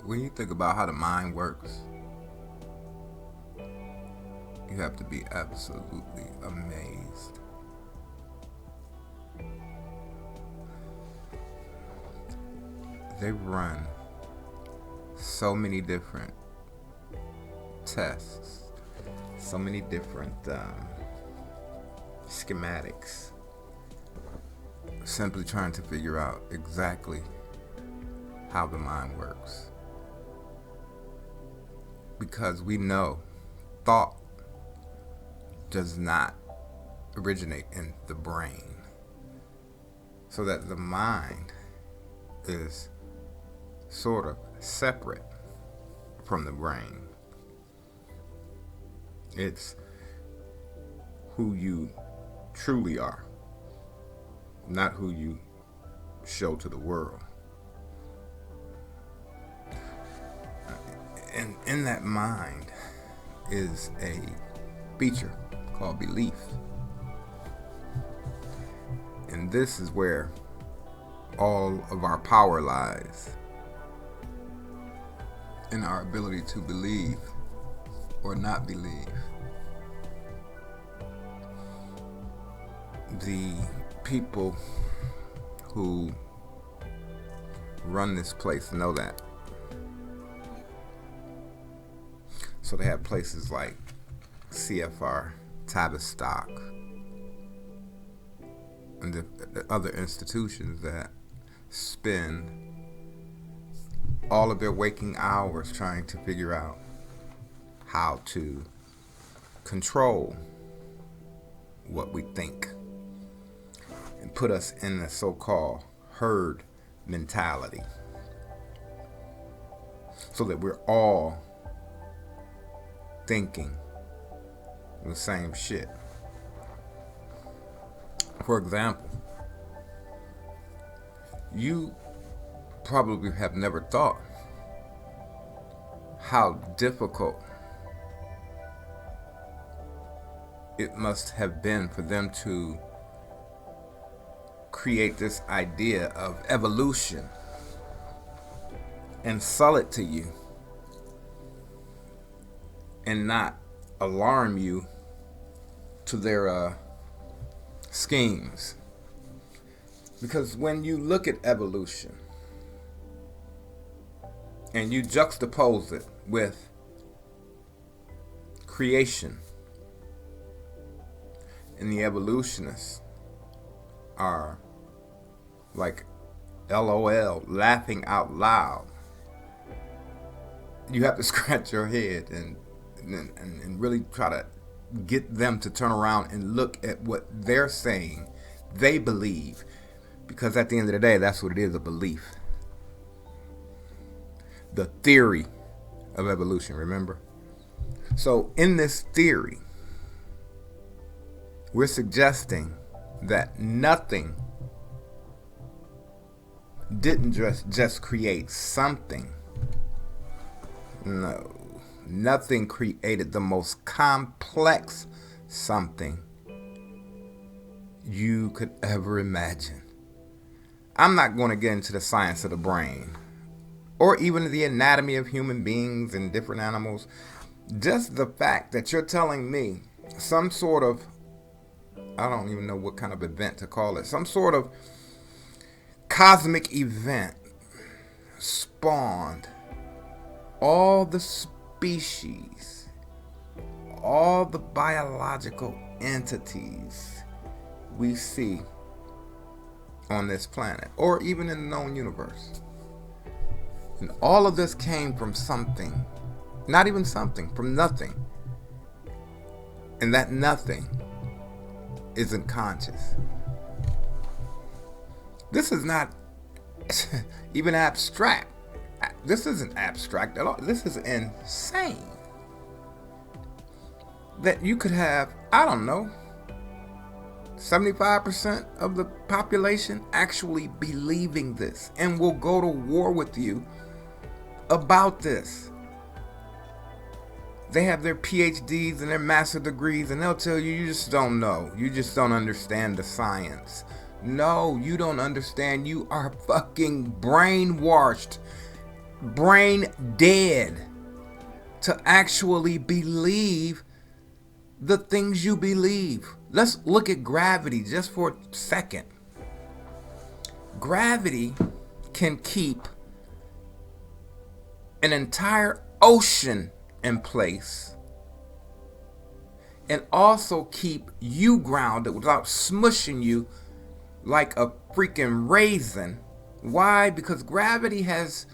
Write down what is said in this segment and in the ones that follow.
When you think about how the mind works, you have to be absolutely amazed. They run so many different tests, so many different schematics, simply trying to figure out exactly how the mind works. Because we know thought does not originate in the brain, so that the mind is sort of separate from the brain. It's who you truly are, not who you show to the world. And in that mind is a feature called belief. And this is where all of our power lies, in our ability to believe or not believe. The people who run this place know that. So they have places like CFR, Tavistock, and the other institutions that spend all of their waking hours trying to figure out how to control what we think and put us in the so-called herd mentality, so that we're all thinking the same shit. For example, you probably have never thought how difficult it must have been for them to create this idea of evolution and sell it to you and not alarm you to their schemes. Because when you look at evolution and you juxtapose it with creation, and the evolutionists are like LOL, laughing out loud, you have to scratch your head and really try to get them to turn around and look at what they're saying they believe. Because at the end of the day, that's what it is, a belief. The theory of evolution, remember? So in this theory, we're suggesting that nothing didn't just create something. No. Nothing created the most complex something you could ever imagine. I'm not going to get into the science of the brain or even the anatomy of human beings and different animals. Just the fact that you're telling me some sort of, I don't even know what kind of event to call it, some sort of cosmic event spawned all the species, all the biological entities we see on this planet, or even in the known universe. And all of this came from something, not even something, from nothing. And that nothing isn't conscious. This is not even abstract. This isn't abstract at all. This is insane. That you could have, I don't know, 75% of the population actually believing this and will go to war with you about this. They have their PhDs and their master degrees, and they'll tell you, you just don't know. You just don't understand the science. No, you don't understand. You are fucking brainwashed. brain dead to actually believe the things you believe. Let's look at gravity just for a second. Gravity can keep an entire ocean in place and also keep you grounded without smushing you like a freaking raisin. Why? Because gravity has,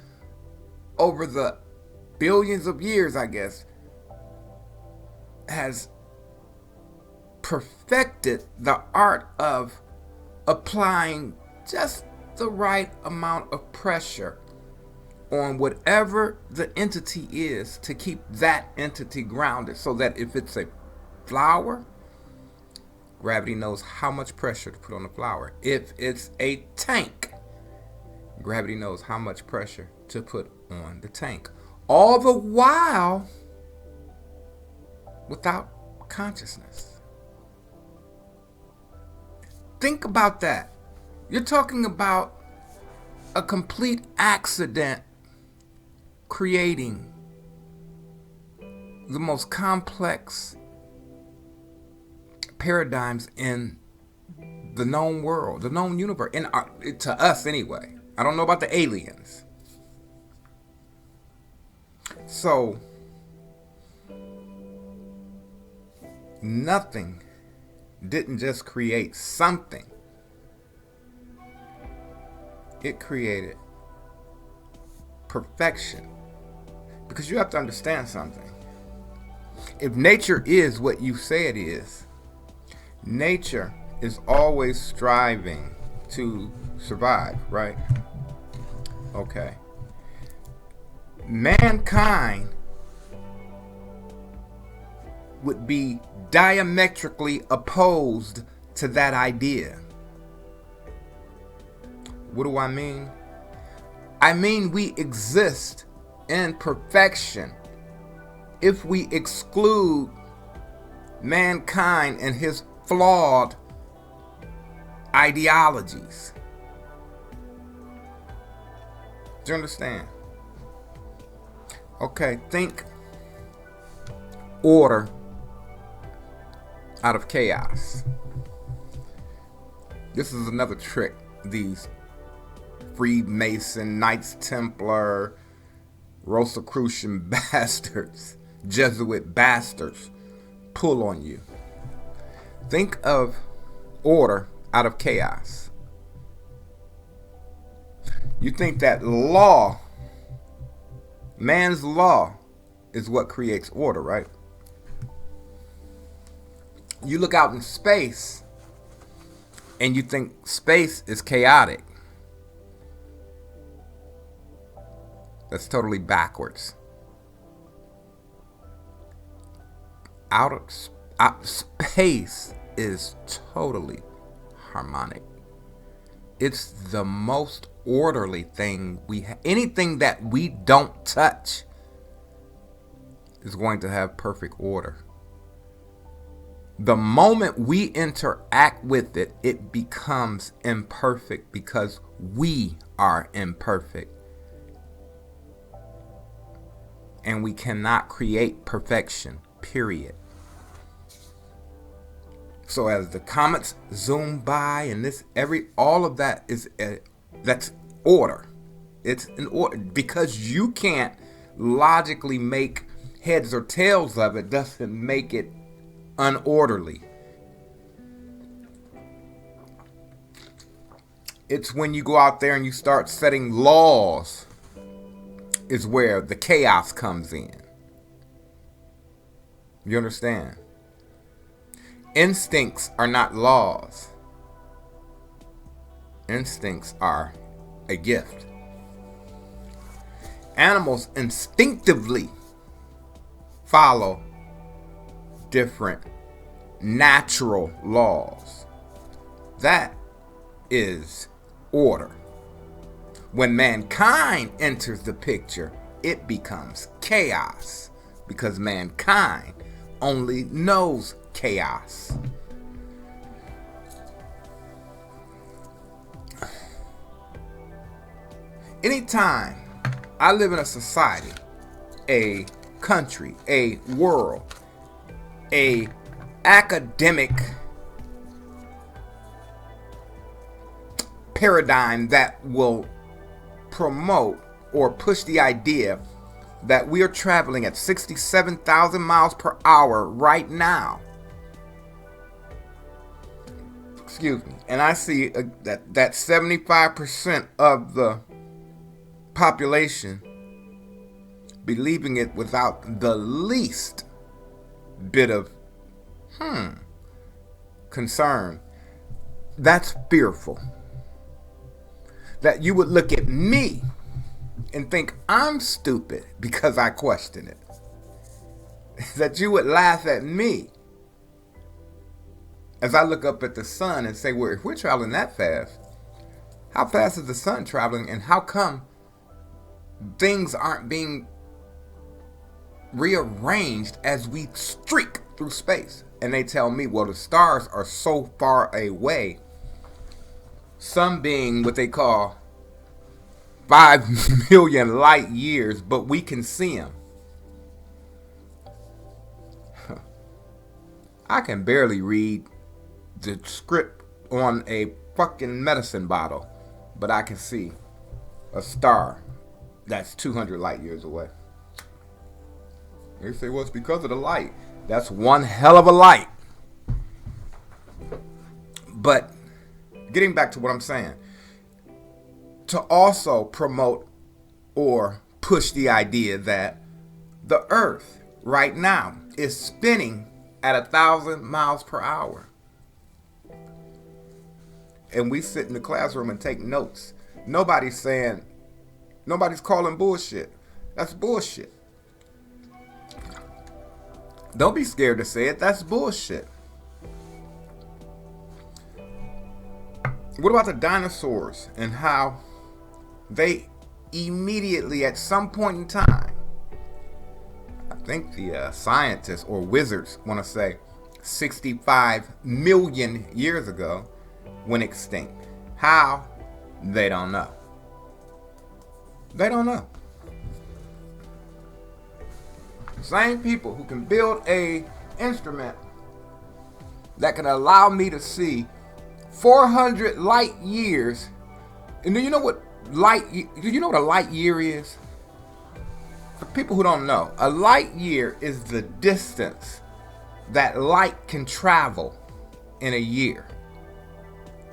over the billions of years, I guess, has perfected the art of applying just the right amount of pressure on whatever the entity is to keep that entity grounded, so that if it's a flower, gravity knows how much pressure to put on the flower. If it's a tank, gravity knows how much pressure to put on the tank. All the while without consciousness. Think about that. You're talking about a complete accident creating the most complex paradigms in the known world, the known universe, to us anyway. I don't know about the aliens. So, nothing didn't just create something. It created perfection. Because you have to understand something. If nature is what you say it is, nature is always striving to survive, right? Okay. Mankind would be diametrically opposed to that idea. What do I mean? I mean we exist in perfection if we exclude mankind and his flawed ideologies. Do you understand? Okay, think order out of chaos. This is another trick these Freemason, Knights Templar, Rosicrucian bastards, Jesuit bastards pull on you. Think of order out of chaos. You think that law, man's law, is what creates order, right? You look out in space and you think space is chaotic. That's totally backwards. Outer space is totally harmonic. It's the most orderly thing we have. Anything that we don't touch is going to have perfect order. The moment we interact with it, it becomes imperfect because we are imperfect. And we cannot create perfection, period. So as the comets zoom by and all of that is that's order. It's an order. Because you can't logically make heads or tails of it doesn't make it unorderly. It's when you go out there and you start setting laws is where the chaos comes in. You understand? Instincts are not laws. Instincts are a gift. Animals instinctively follow different natural laws. That is order. When mankind enters the picture, it becomes chaos because mankind only knows chaos. Anytime I live in a society, a country, a world, a academic paradigm that will promote or push the idea that we are traveling at 67,000 miles per hour right now. Excuse me. And I see that 75% of the population believing it without the least bit of concern. That's fearful. That you would look at me and think I'm stupid because I question it. That you would laugh at me as I look up at the sun and say, well, if we're traveling that fast, how fast is the sun traveling, and how come things aren't being rearranged as we streak through space? And they tell me, well, the stars are so far away, some being what they call 5 million light years, but we can see them. I can barely read the script on a fucking medicine bottle, but I can see a star that's 200 light years away. They say, well, it's because of the light. That's one hell of a light. But getting back to what I'm saying, to also promote or push the idea that the earth right now is spinning at 1,000 miles per hour. And we sit in the classroom and take notes. Nobody's calling bullshit. That's bullshit. Don't be scared to say it. That's bullshit. What about the dinosaurs and how they immediately, at some point in time, I think the scientists or wizards want to say 65 million years ago, went extinct. How? They don't know. They don't know. Same people who can build a instrument that can allow me to see 400 light years. And do you know what a light year is? For people who don't know, a light year is the distance that light can travel in a year.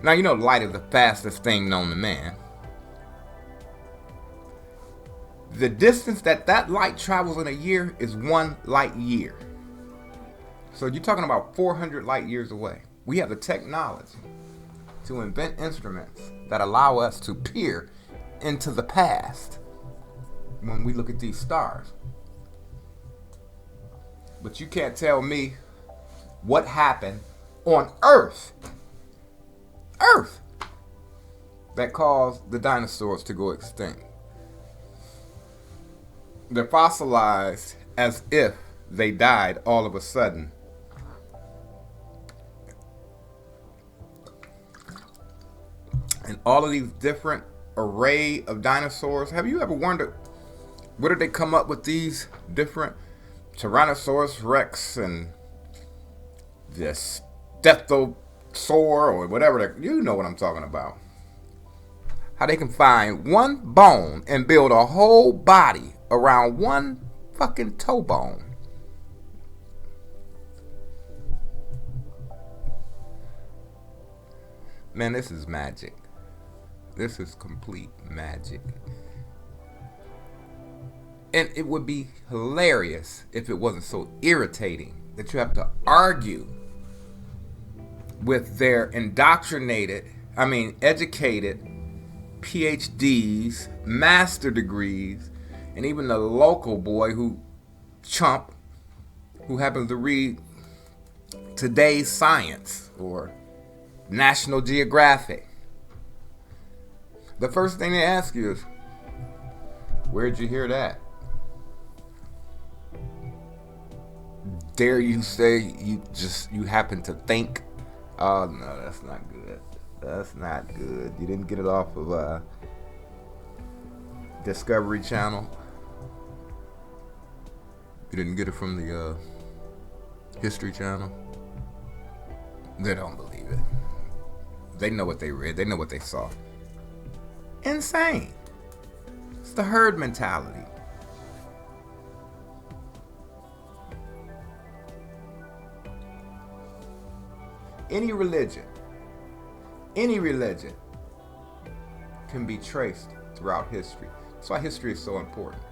Now, you know light is the fastest thing known to man. The distance that light travels in a year is 1 light year. So you're talking about 400 light years away. We have the technology to invent instruments that allow us to peer into the past when we look at these stars. But you can't tell me what happened on Earth that caused the dinosaurs to go extinct. They're fossilized as if they died all of a sudden. And all of these different array of dinosaurs, have you ever wondered where did they come up with these different Tyrannosaurus Rex and this Stegosaur or whatever, you know what I'm talking about. How they can find one bone and build a whole body around one fucking toe bone. Man, this is magic. This is complete magic. And it would be hilarious if it wasn't so irritating that you have to argue with their educated PhDs, master degrees, and even the local boy who happens to read Today's Science or National Geographic. The first thing they ask you is, where'd you hear that? Dare you say you happen to think? Oh no, that's not good. That's not good. You didn't get it off of Discovery Channel. You didn't get it from the History Channel. They don't believe it. They know what they read. They know what they saw. Insane. It's the herd mentality. Any religion can be traced throughout history. That's why history is so important.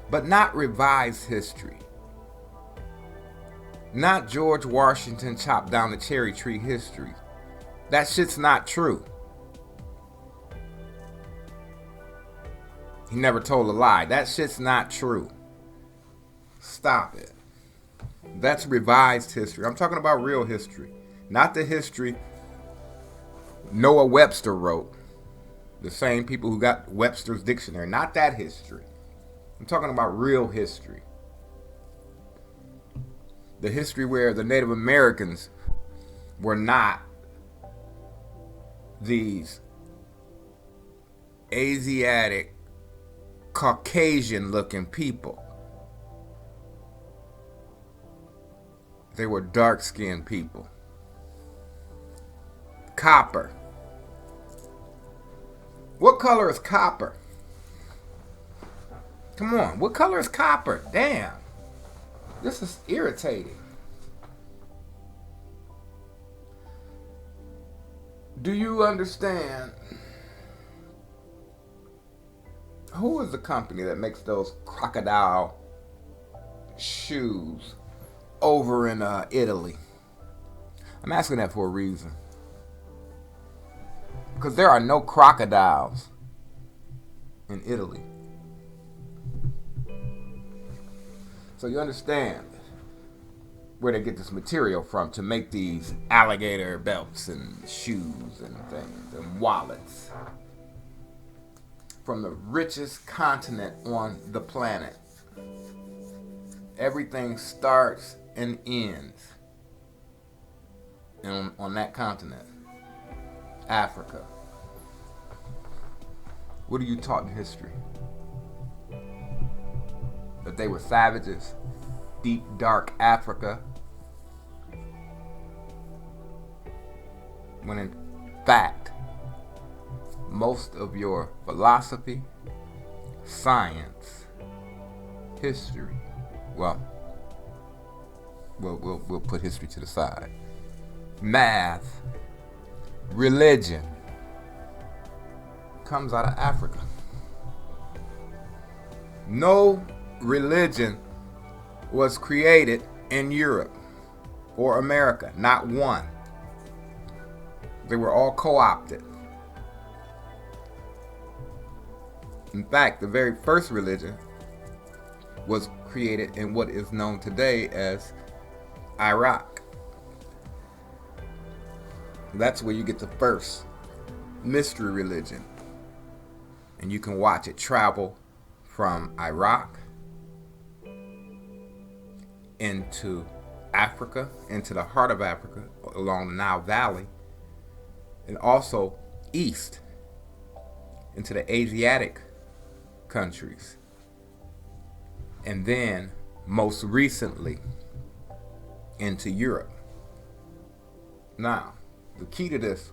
But not revised history. Not George Washington chopped down the cherry tree history. That shit's not true. He never told a lie. That shit's not true. Stop it. That's revised history. I'm talking about real history. Not the history Noah Webster wrote. The same people who got Webster's dictionary. Not that history. I'm talking about real history. The history where the Native Americans were not these Asiatic, Caucasian looking people. They were dark skinned people. Copper. What color is copper? Come on, what color is copper? Damn. This is irritating. Do you understand? Who is the company that makes those crocodile shoes over in Italy? I'm asking that for a reason. Because there are no crocodiles in Italy. So you understand where they get this material from to make these alligator belts and shoes and things and wallets. From the richest continent on the planet. Everything starts and ends on that continent. Africa. What are you taught in history? That they were savages. Deep, dark Africa. When in fact, most of your philosophy, science, history, well, we'll put history to the side. Math, religion comes out of Africa. No religion was created in Europe or America, not one. They were all co-opted. In fact, the very first religion was created in what is known today as Iraq. That's where you get the first mystery religion. And you can watch it travel from Iraq into Africa, into the heart of Africa, along the Nile Valley, and also east into the Asiatic countries. And then, most recently, into Europe. Now, the key to this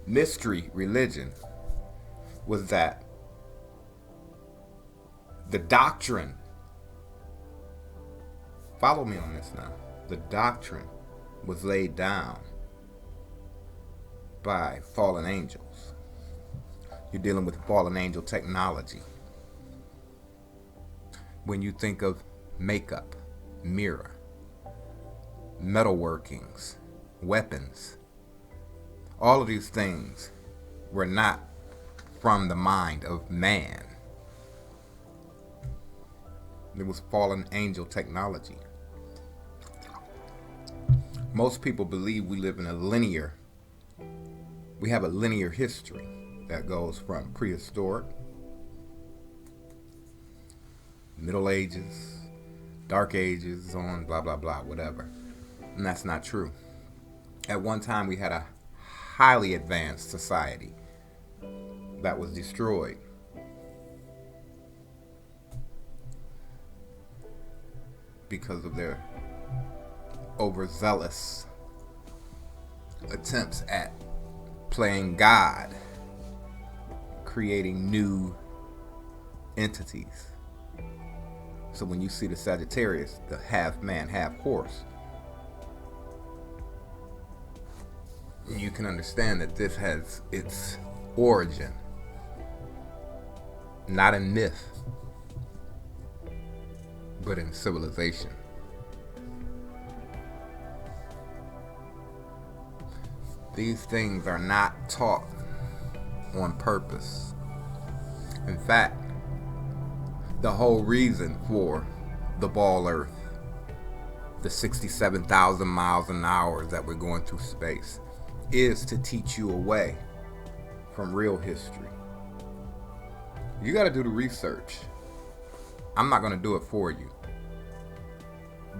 mystery religion was that the doctrine, follow me on this now, the doctrine was laid down by fallen angels. You're dealing with fallen angel technology. When you think of makeup, mirror, metalworkings, weapons, all of these things were not from the mind of man. It was fallen angel technology. Most people believe we live in we have a linear history that goes from prehistoric, Middle Ages, Dark Ages, on blah, blah, blah, whatever. And that's not true. At one time, we had a highly advanced society that was destroyed because of their overzealous attempts at playing God, creating new entities. So when you see the Sagittarius, the half man, half horse, you can understand that this has its origin not in myth, but in civilization. These things are not taught on purpose. In fact, the whole reason for the ball Earth, the 67,000 miles an hour that we're going through space, is to teach you away from real history. You got to do the research. I'm not going to do it for you.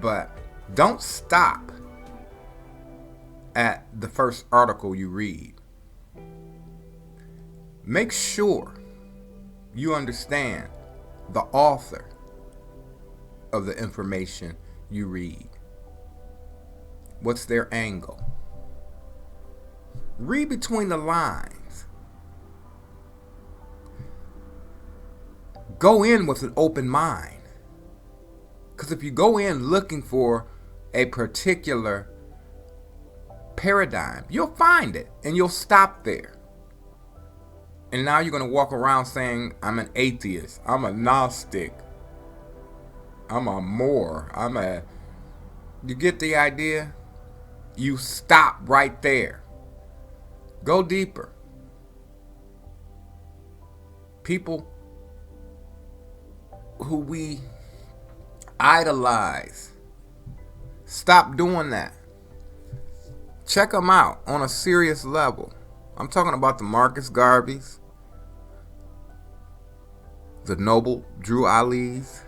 But don't stop at the first article you read. Make sure you understand the author of the information you read. What's their angle? Read between the lines. Go in with an open mind. Because if you go in looking for a particular paradigm, you'll find it and you'll stop there. And now you're going to walk around saying, I'm an atheist, I'm a Gnostic, I'm a Moor, You get the idea? You stop right there. Go deeper. People who we idolize, stop doing that. Check them out on a serious level. I'm talking about the Marcus Garveys, the Noble Drew Ali's,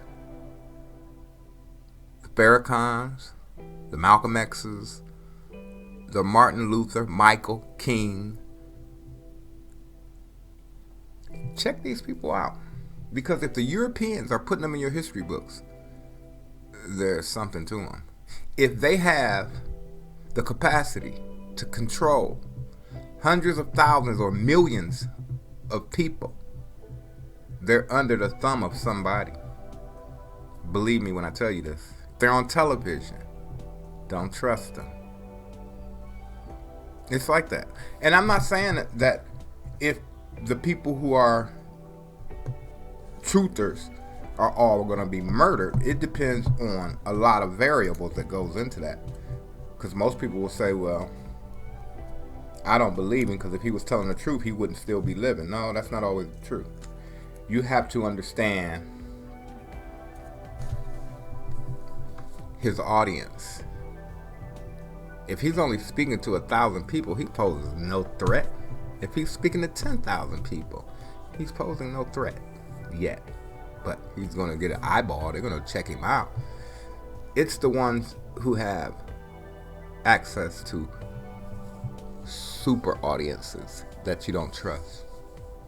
the Farrakhan's, the Malcolm X's, the Martin Luther, Michael King. Check these people out. Because if the Europeans are putting them in your history books, there's something to them. If they have the capacity to control hundreds of thousands or millions of people, they're under the thumb of somebody. Believe me when I tell you this. They're on television. Don't trust them. It's like that. And I'm not saying that if the people who are truthers are all going to be murdered. It depends on a lot of variables that goes into that. Because most people will say, well, I don't believe him because if he was telling the truth, he wouldn't still be living. No, that's not always the truth. You have to understand his audience. If he's only speaking to 1,000 people, he poses no threat. If he's speaking to 10,000 people, he's posing no threat yet. But he's going to get an eyeball. They're going to check him out. It's the ones who have access to super audiences that you don't trust,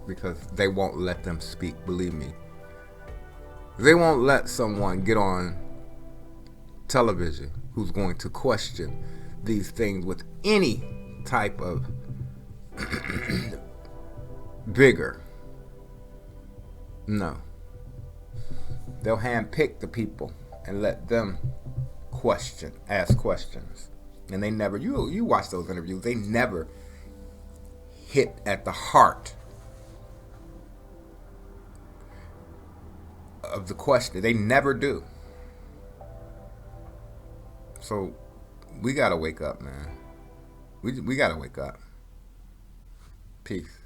because they won't let them speak. Believe me, they won't let someone get on television who's going to question these things with any type of vigor. No. They'll handpick the people and let them ask questions. And they never, you watch those interviews, they never hit at the heart of the question. They never do. So we gotta wake up, man. We gotta wake up. Peace.